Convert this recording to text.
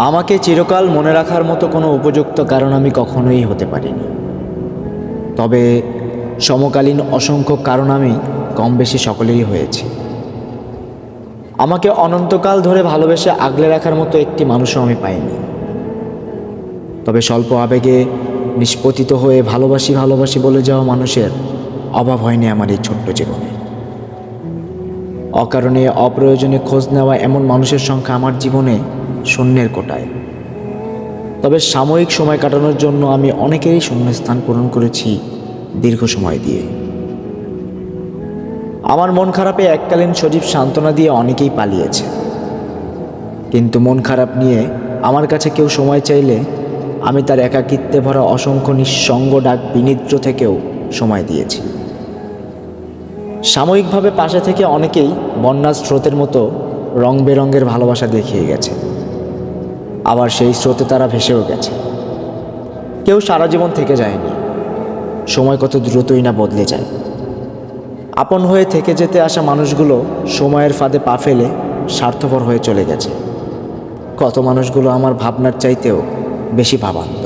আমাকে চিরকাল মনে রাখার মতো কোনো উপযুক্ত কারণ আমি কখনোই হতে পারিনি। তবে সমকালীন অসংখ্য কারণ আমি কম বেশি সকলেরই হয়েছি। আমাকে অনন্তকাল ধরে ভালোবেসে আগলে রাখার মতো একটি মানুষও আমি পাইনি। তবে স্বল্প আবেগে নিষ্পতিত হয়ে ভালোবাসি ভালোবাসি বলে যাওয়া মানুষের অভাব হয়নি আমার এই ছোট্ট জীবনে। অকারণে অপ্রয়োজনে খোঁজ নেওয়া এমন মানুষের সংখ্যা আমার জীবনে শূন্যের কোটায়। তবে সাময়িক সময় কাটানোর জন্য আমি অনেকেরই শূন্যস্থান পূরণ করেছি দীর্ঘ সময় দিয়ে। আমার মন খারাপে এককালীন সজীব সান্ত্বনা দিয়ে অনেকেই পালিয়েছে, কিন্তু মন খারাপ নিয়ে আমার কাছে কেউ সময় চাইলে আমি তার একাকিত্বে ভরা অসংখ্য নিঃসঙ্গ ডাক বিনিদ্র থেকেও সময় দিয়েছি। সাময়িকভাবে পাশে থেকে অনেকেই বন্যার স্রোতের মতো রং বেরঙের ভালোবাসা দেখিয়ে গেছে, আবার সেই স্রোতে তারা ভেসেও গেছে। কেউ সারা জীবন থেকে যায়নি। সময় কত দ্রুতই না বদলে যায়। আপন হয়ে থেকে যেতে আসা মানুষগুলো সময়ের ফাঁদে পা ফেলে স্বার্থপর হয়ে চলে গেছে। কত মানুষগুলো আমার ভাবনার চাইতেও বেশি ভাবান্তর।